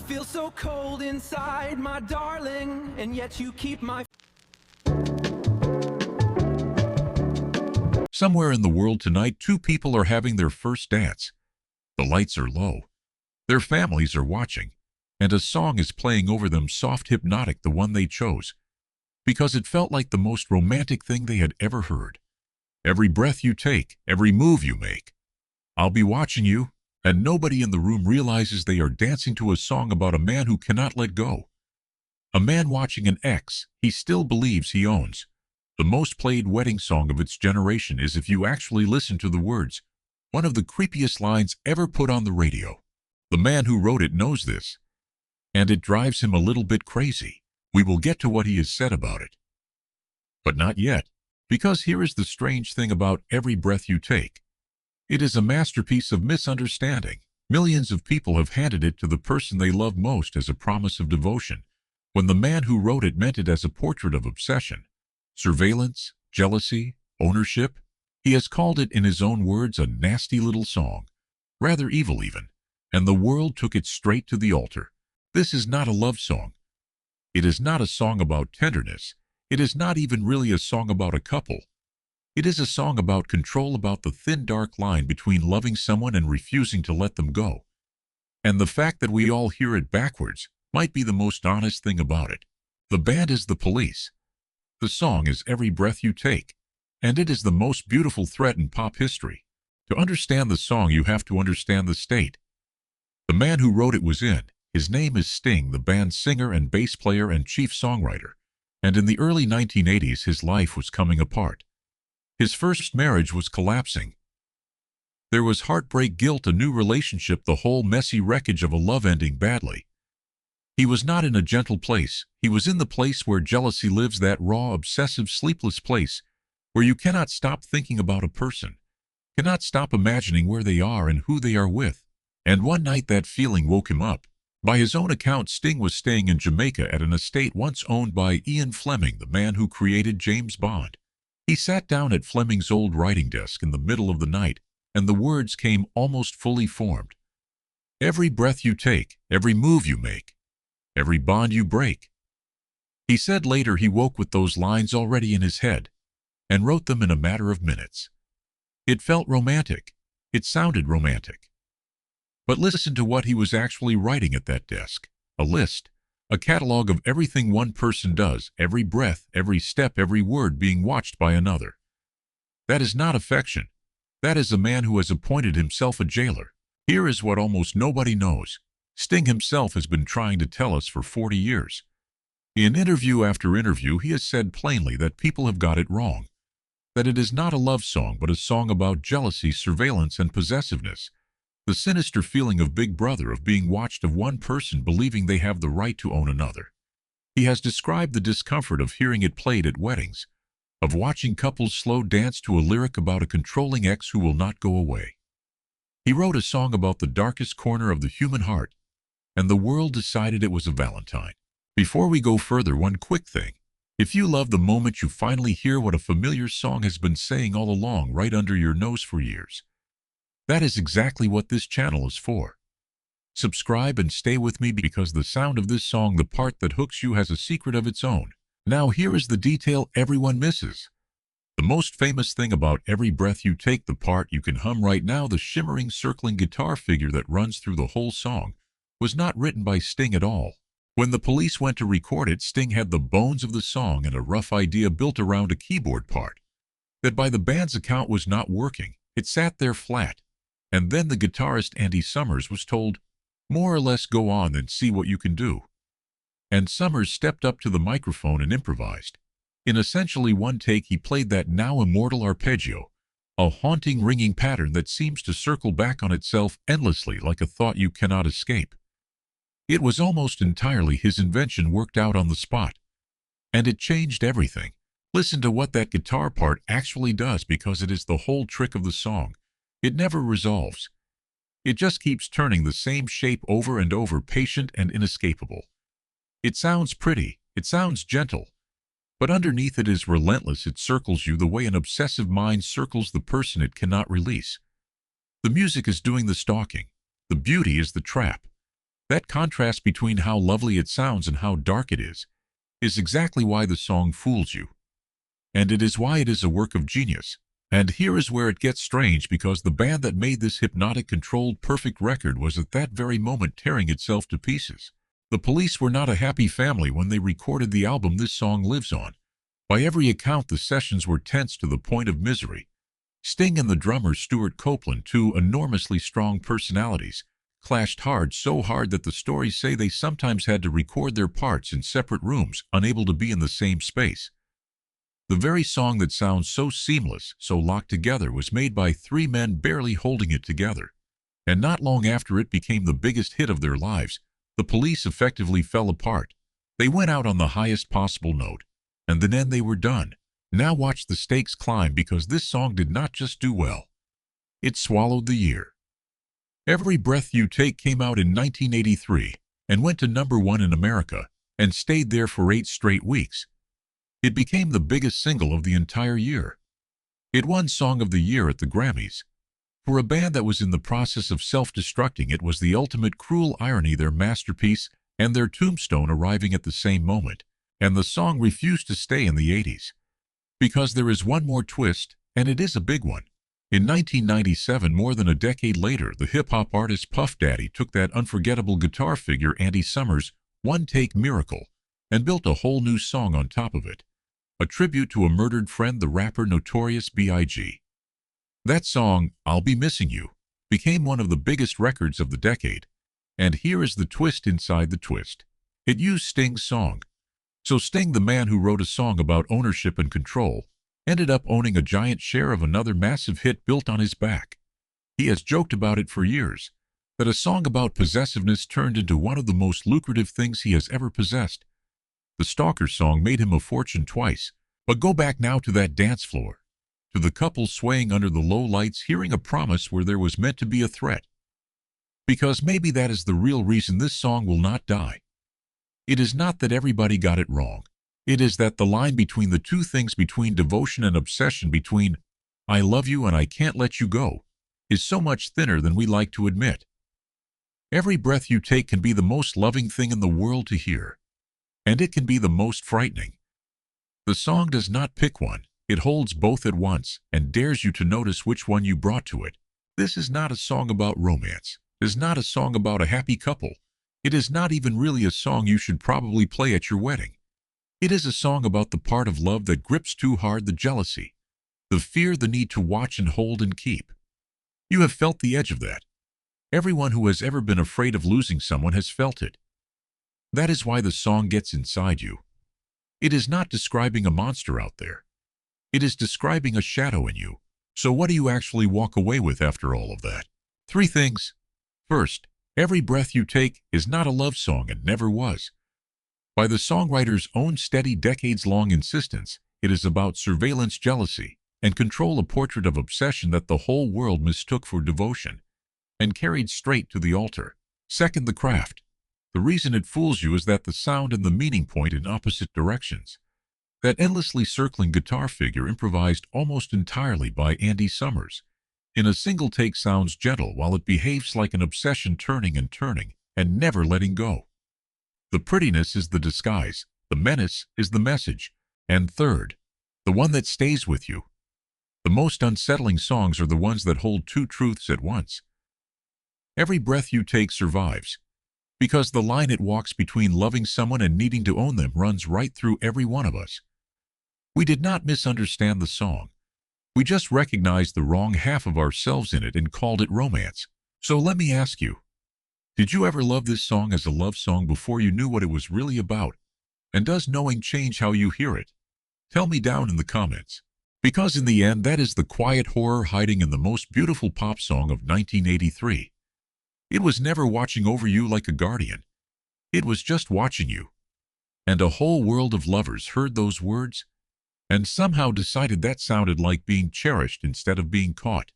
feel so cold inside, my darling, and yet you keep my... Somewhere in the world tonight, two people are having their first dance. The lights are low. Their families are watching, and a song is playing over them, soft, hypnotic, the one they chose, because it felt like the most romantic thing they had ever heard. Every breath you take, every move you make. I'll be watching you, and nobody in the room realizes they are dancing to a song about a man who cannot let go. A man watching an ex he still believes he owns. The most played wedding song of its generation is, if you actually listen to the words, one of the creepiest lines ever put on the radio. The man who wrote it knows this, and it drives him a little bit crazy. We will get to what he has said about it. But not yet, because here is the strange thing about Every Breath You Take. It is a masterpiece of misunderstanding. Millions of people have handed it to the person they love most as a promise of devotion, when the man who wrote it meant it as a portrait of obsession, surveillance, jealousy, ownership. He has called it, in his own words, a nasty little song, rather evil even, and the world took it straight to the altar. This is not a love song. It is not a song about tenderness. It is not even really a song about a couple. It is a song about control, about the thin, dark line between loving someone and refusing to let them go. And the fact that we all hear it backwards might be the most honest thing about it. The band is the Police. The song is Every Breath You Take, and it is the most beautiful threat in pop history. To understand the song, you have to understand the state. The man who wrote it was in. His name is Sting, the band's singer and bass player and chief songwriter. And in the early 1980s, his life was coming apart. His first marriage was collapsing. There was heartbreak, guilt, a new relationship, the whole messy wreckage of a love ending badly. He was not in a gentle place. He was in the place where jealousy lives, that raw, obsessive, sleepless place where you cannot stop thinking about a person, cannot stop imagining where they are and who they are with. And one night that feeling woke him up. By his own account, Sting was staying in Jamaica at an estate once owned by Ian Fleming, the man who created James Bond. He sat down at Fleming's old writing desk in the middle of the night, and the words came almost fully formed. Every breath you take, every move you make, every bond you break. He said later he woke with those lines already in his head, and wrote them in a matter of minutes. It felt romantic. It sounded romantic. But listen to what he was actually writing at that desk. A list. A catalog of everything one person does, every breath, every step, every word being watched by another. That is not affection. That is a man who has appointed himself a jailer. Here is what almost nobody knows. Sting himself has been trying to tell us for 40 years. In interview after interview, he has said plainly that people have got it wrong. That it is not a love song, but a song about jealousy, surveillance, and possessiveness. The sinister feeling of Big Brother, of being watched, of one person believing they have the right to own another. He has described the discomfort of hearing it played at weddings, of watching couples slow dance to a lyric about a controlling ex who will not go away. He wrote a song about the darkest corner of the human heart, and the world decided it was a Valentine. Before we go further, one quick thing. If you love the moment you finally hear what a familiar song has been saying all along right under your nose for years, that is exactly what this channel is for. Subscribe and stay with me, because the sound of this song, the part that hooks you, has a secret of its own. Now here is the detail everyone misses. The most famous thing about Every Breath You Take, the part you can hum right now, the shimmering, circling guitar figure that runs through the whole song, was not written by Sting at all. When the Police went to record it, Sting had the bones of the song and a rough idea built around a keyboard part that by the band's account was not working. It sat there flat. And then the guitarist Andy Summers was told, more or less, go on and see what you can do. And Summers stepped up to the microphone and improvised. In essentially one take, he played that now immortal arpeggio, a haunting, ringing pattern that seems to circle back on itself endlessly like a thought you cannot escape. It was almost entirely his invention, worked out on the spot. And it changed everything. Listen to what that guitar part actually does, because it is the whole trick of the song. It never resolves. It just keeps turning the same shape over and over, patient and inescapable. It sounds pretty, it sounds gentle, but underneath it is relentless. It circles you the way an obsessive mind circles the person it cannot release. The music is doing the stalking. The beauty is the trap. That contrast between how lovely it sounds and how dark it is exactly why the song fools you. And it is why it is a work of genius. And here is where it gets strange, because the band that made this hypnotic, controlled, perfect record was at that very moment tearing itself to pieces. The Police were not a happy family when they recorded the album this song lives on. By every account, the sessions were tense to the point of misery. Sting and the drummer Stuart Copeland, two enormously strong personalities, clashed hard, so hard that the stories say they sometimes had to record their parts in separate rooms, unable to be in the same space. The very song that sounds so seamless, so locked together, was made by three men barely holding it together. And not long after it became the biggest hit of their lives, the Police effectively fell apart. They went out on the highest possible note, and then they were done. Now watch the stakes climb, because this song did not just do well. It swallowed the year. Every Breath You Take came out in 1983 and went to #1 in America and stayed there for 8 straight weeks. It became the biggest single of the entire year. It won Song of the Year at the Grammys. For a band that was in the process of self-destructing, it was the ultimate cruel irony, their masterpiece and their tombstone arriving at the same moment. And the song refused to stay in the 80s. Because there is one more twist, and it is a big one. In 1997, more than a decade later, the hip-hop artist Puff Daddy took that unforgettable guitar figure Andy Summers' one-take Miracle and built a whole new song on top of it. A tribute to a murdered friend, the rapper Notorious B.I.G. That song, I'll Be Missing You, became one of the biggest records of the decade. And here is the twist inside the twist. It used Sting's song. So Sting, the man who wrote a song about ownership and control, ended up owning a giant share of another massive hit built on his back. He has joked about it for years, that a song about possessiveness turned into one of the most lucrative things he has ever possessed. The Stalker song made him a fortune twice. But go back now to that dance floor, to the couple swaying under the low lights, hearing a promise where there was meant to be a threat. Because maybe that is the real reason this song will not die. It is not that everybody got it wrong. It is that the line between the two things, between devotion and obsession, between I love you and I can't let you go, is so much thinner than we like to admit. Every breath you take can be the most loving thing in the world to hear. And it can be the most frightening. The song does not pick one. It holds both at once and dares you to notice which one you brought to it. This is not a song about romance. It is not a song about a happy couple. It is not even really a song you should probably play at your wedding. It is a song about the part of love that grips too hard, the jealousy, the fear, the need to watch and hold and keep. You have felt the edge of that. Everyone who has ever been afraid of losing someone has felt it. That is why the song gets inside you. It is not describing a monster out there. It is describing a shadow in you. So what do you actually walk away with after all of that? 3 things. First, Every Breath You Take is not a love song and never was. By the songwriter's own steady, decades-long insistence, it is about surveillance, jealousy, and control, a portrait of obsession that the whole world mistook for devotion and carried straight to the altar. Second, the craft. The reason it fools you is that the sound and the meaning point in opposite directions. That endlessly circling guitar figure, improvised almost entirely by Andy Summers, in a single take, sounds gentle while it behaves like an obsession, turning and never letting go. The prettiness is the disguise, the menace is the message. And third, the one that stays with you. The most unsettling songs are the ones that hold 2 truths at once. Every Breath You Take survives because the line it walks between loving someone and needing to own them runs right through every one of us. We did not misunderstand the song. We just recognized the wrong half of ourselves in it and called it romance. So let me ask you, did you ever love this song as a love song before you knew what it was really about? And does knowing change how you hear it? Tell me down in the comments. Because in the end, that is the quiet horror hiding in the most beautiful pop song of 1983. It was never watching over you like a guardian. It was just watching you. And a whole world of lovers heard those words and somehow decided that sounded like being cherished instead of being caught.